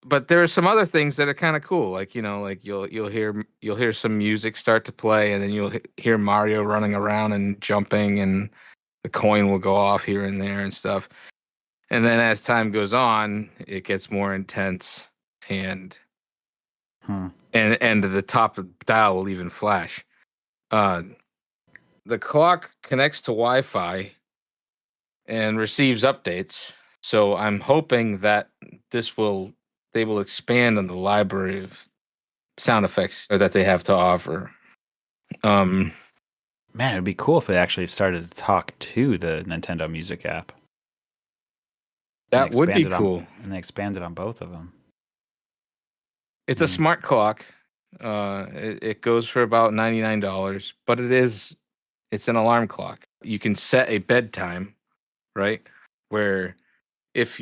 But there are some other things that are kind of cool, like, you know, like you'll hear some music start to play, and then you'll hear Mario running around and jumping, and the coin will go off here and there and stuff. And then as time goes on, it gets more intense, and the top dial will even flash. The clock connects to Wi-Fi and receives updates. So I'm hoping that they will expand on the library of sound effects that they have to offer. Man, it'd be cool if they actually started to talk to the Nintendo Music app. That would be cool. And they expanded on both of them. It's a smart clock. It goes for about $99, but it's an alarm clock. You can set a bedtime, right? Where if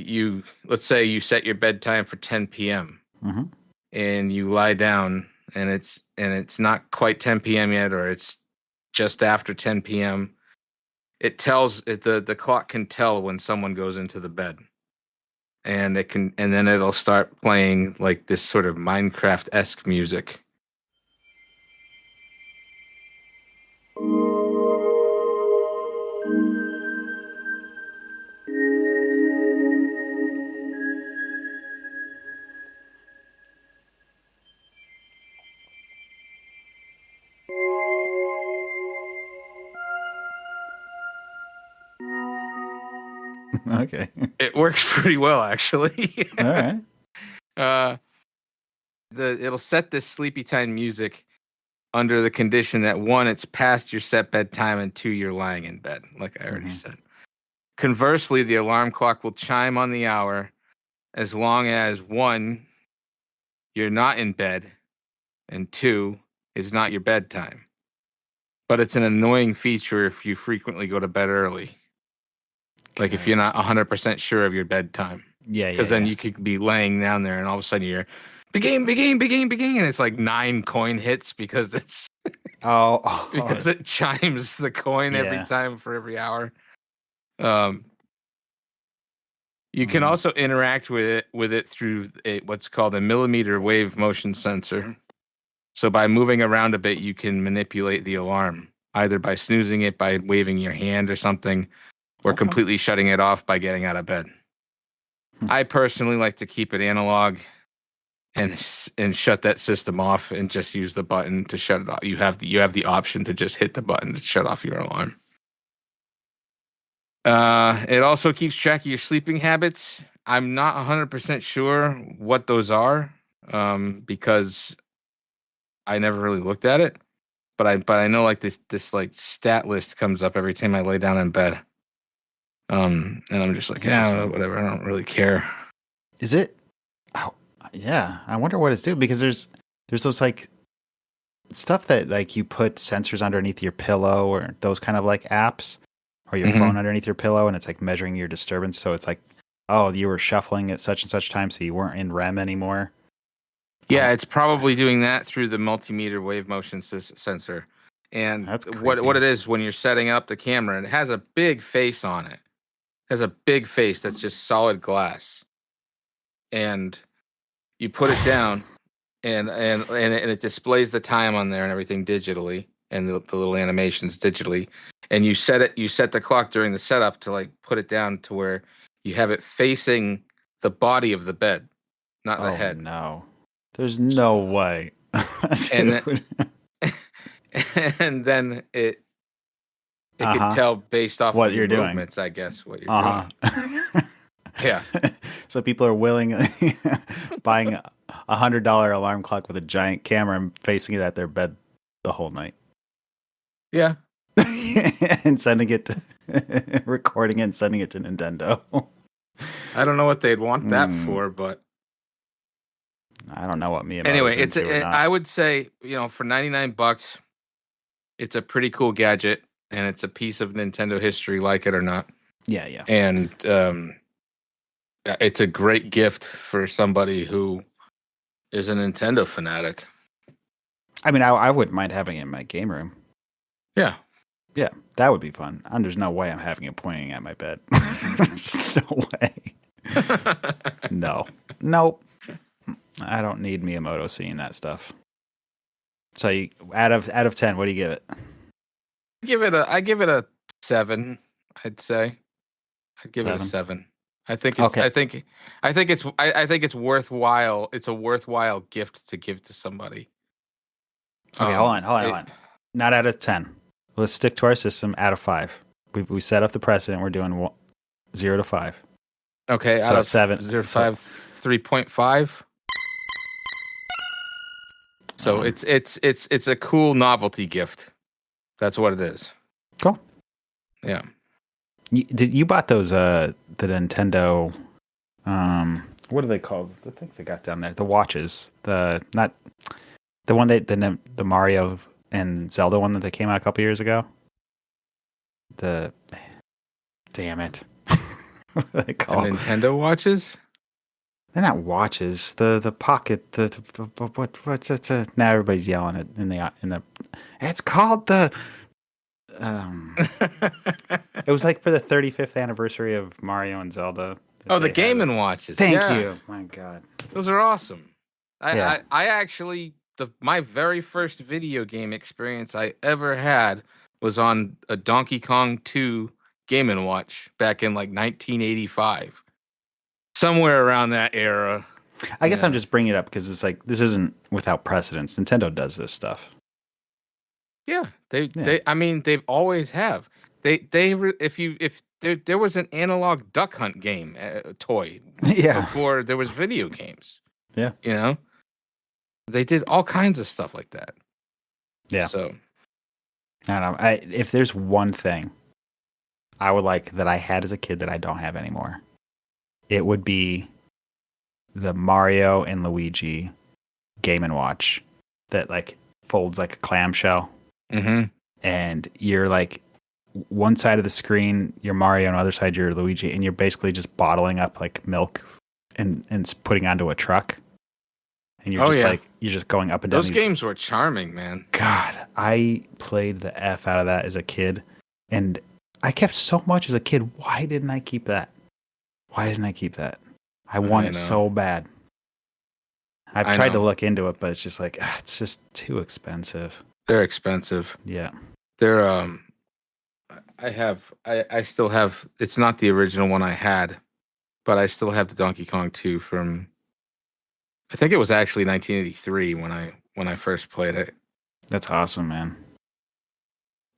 let's say you set your bedtime for 10 p.m. Mm-hmm. and you lie down and it's not quite 10 p.m. yet, or it's just after 10 p.m. It tells the clock can tell when someone goes into the bed. And then it'll start playing like this sort of Minecraft-esque music. Okay. It works pretty well, actually. All right. It'll set this sleepy time music under the condition that, one, it's past your set bedtime, and two, you're lying in bed, like I already said. Conversely, the alarm clock will chime on the hour as long as, one, you're not in bed, and two, is not your bedtime. But it's an annoying feature if you frequently go to bed early. Like if you're not 100% sure of your bedtime. Yeah. Because then you could be laying down there and all of a sudden you're begin, and it's like 9 coin hits because it's because it chimes the coin every time for every hour. You can also interact with it through what's called a millimeter wave motion sensor. So by moving around a bit, you can manipulate the alarm, either by snoozing it, by waving your hand or something, or completely shutting it off by getting out of bed. I personally like to keep it analog and shut that system off and just use the button to shut it off. You have the option to just hit the button to shut off your alarm. It also keeps track of your sleeping habits. I'm not 100% sure what those are. because I never really looked at it. But I know like this like stat list comes up every time I lay down in bed. And I'm just like, yeah, whatever. I don't really care. Is it? Oh, yeah. I wonder what it's doing because there's those like stuff that like you put sensors underneath your pillow or those kind of like apps or your phone underneath your pillow and it's like measuring your disturbance. So it's like, oh, you were shuffling at such and such time, so you weren't in REM anymore. Yeah, it's probably doing that through the multimeter wave motion sensor. And That's what it is when you're setting up the camera, it has a big face on it. It has a big face that's just solid glass. And you put it down and it displays the time on there and everything digitally and the little animations digitally. And you set the clock during the setup to like put it down to where you have it facing the body of the bed, not the head. No. There's no way. and and then it can tell based off what of you're your doing. movements, I guess, what you're doing. Yeah. So people are willing buying $100 alarm clock with a giant camera and facing it at their bed the whole night. Yeah. And sending it to recording it and sending it to Nintendo. I don't know what they'd want that for, but I don't know what me. Anyway, I would say, for $99, it's a pretty cool gadget, and it's a piece of Nintendo history, like it or not. Yeah, yeah. And it's a great gift for somebody who is a Nintendo fanatic. I mean, I wouldn't mind having it in my game room. Yeah. Yeah, that would be fun. And there's no way I'm having it pointing at my bed. There's no way. No. Nope. I don't need Miyamoto seeing that stuff. So out of 10, what do you give it? I give it a 7, I'd say. I'd give it a 7. I think it's I think it's worthwhile. It's a worthwhile gift to give to somebody. Okay, hold on. Not out of 10. Let's stick to our system. Out of 5. We set up the precedent. We're doing 0 to 5. Okay, so out of 7. 0 to 5, 3.5. So it's a cool novelty gift. That's what it is. Cool. Yeah. You bought those the Nintendo what are they called? The things they got down there. The watches. The one the Mario and Zelda one that they came out a couple years ago. Damn it. What are they called? The Nintendo watches? They're not watches. The pocket. What? Now everybody's yelling it in the. It's called the. It was like for the 35th anniversary of Mario and Zelda. Oh, the Game & Watches. Thank you. My God, those are awesome. I actually my very first video game experience I ever had was on a Donkey Kong 2 Game & Watch back in like 1985. Somewhere around that era. I guess I'm just bringing it up because it's like this isn't without precedence. Nintendo does this stuff. Yeah, I mean, they've always have. If there was an analog Duck Hunt game toy, before there was video games. Yeah, they did all kinds of stuff like that. Yeah. So I don't know. If there's one thing I would like that I had as a kid that I don't have anymore, it would be the Mario and Luigi Game & Watch that like folds like a clamshell. Mm-hmm. And you're like one side of the screen, you're Mario, and the other side you're Luigi, and you're basically just bottling up like milk and putting onto a truck. And you're you're just going up and down. Those games were charming, man. God, I played the F out of that as a kid, and I kept so much as a kid. Why didn't I keep that? I want it so bad. I've tried to look into it, but it's just like it's just too expensive. They're expensive. Yeah. They're I still have, it's not the original one I had, but I still have the Donkey Kong 2 from, I think it was actually 1983 when I first played it. That's awesome, man.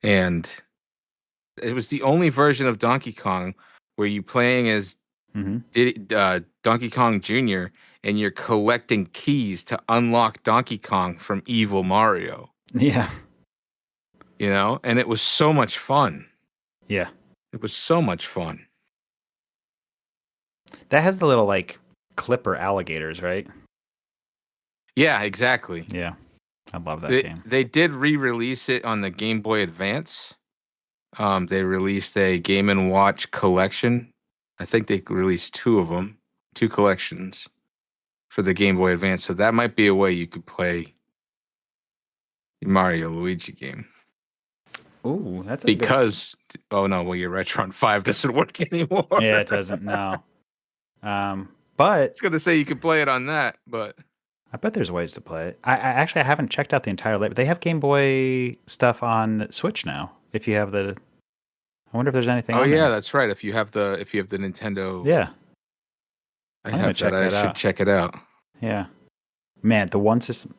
And it was the only version of Donkey Kong where you playing as Donkey Kong Jr. and you're collecting keys to unlock Donkey Kong from Evil Mario. Yeah. You know, and it was so much fun. Yeah. It was so much fun. That has the little like clipper alligators, right? Yeah, exactly. Yeah. I love that game. They did re-release it on the Game Boy Advance. They released a Game & Watch collection. I think they released 2 of them, 2 collections for the Game Boy Advance. So that might be a way you could play the Mario Luigi game. Ooh, that's a because oh no, well your Retron 5 doesn't work anymore. Yeah, it doesn't. No. But I was gonna say you could play it on that, but I bet there's ways to play it. I haven't checked out the entire label. They have Game Boy stuff on Switch now. If you have the, I wonder if there's anything. Oh on yeah, there. that's right. If you have the Nintendo, Yeah, I have that. I should check it out. Yeah, man, the one system.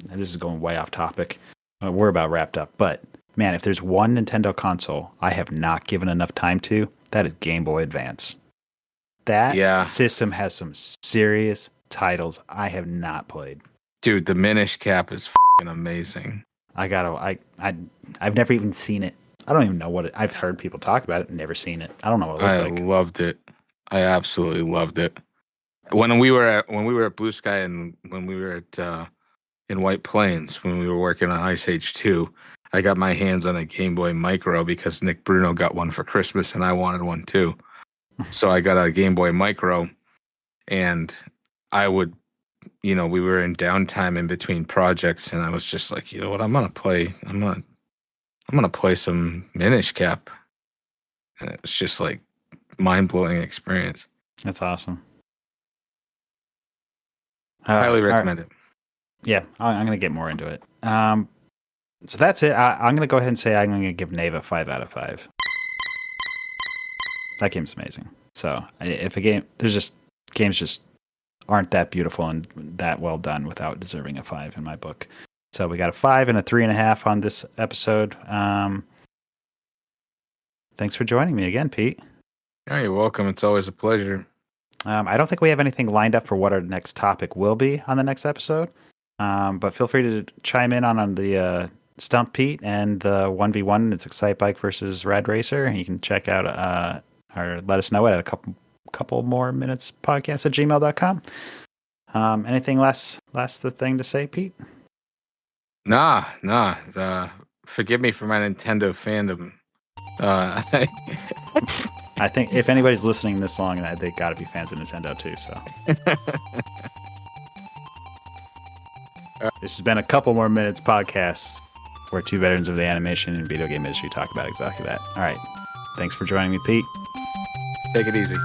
This is going way off topic. We're about wrapped up, but man, if there's one Nintendo console I have not given enough time to, that is Game Boy Advance. That system has some serious titles I have not played. Dude, the Minish Cap is amazing. I've never even seen it. I don't even know what it. I've heard people talk about it, never seen it. I don't know what it looks like. I loved it. I absolutely loved it. When we were at Blue Sky and when we were at in White Plains when we were working on Ice Age 2, I got my hands on a Game Boy Micro because Nick Bruno got one for Christmas and I wanted one too. So I got a Game Boy Micro, and I would, we were in downtime in between projects, and I was just like, you know what, I'm gonna play some Minish Cap. And it was just like mind-blowing experience. That's awesome. Highly recommend it. Yeah, I'm gonna get more into it. So that's it. I'm gonna go ahead and say I'm gonna give Neva 5 out of 5. That game's amazing. So if a game, games just aren't that beautiful and that well done without deserving a 5 in my book. So we got a 5 and a 3.5 on this episode. Thanks for joining me again, Pete. Yeah, you're welcome. It's always a pleasure. I don't think we have anything lined up for what our next topic will be on the next episode. But feel free to chime in on the Stump Pete and the 1v1. It's Excite Bike versus Rad Racer. You can check out or let us know at a couple more minutes podcast at gmail.com. Anything last the thing to say, Pete? Nah. Forgive me for my Nintendo fandom. I think if anybody's listening this long, they got to be fans of Nintendo too. So this has been a couple more minutes podcast where 2 veterans of the animation and video game industry talk about exactly that. All right. Thanks for joining me, Pete. Take it easy.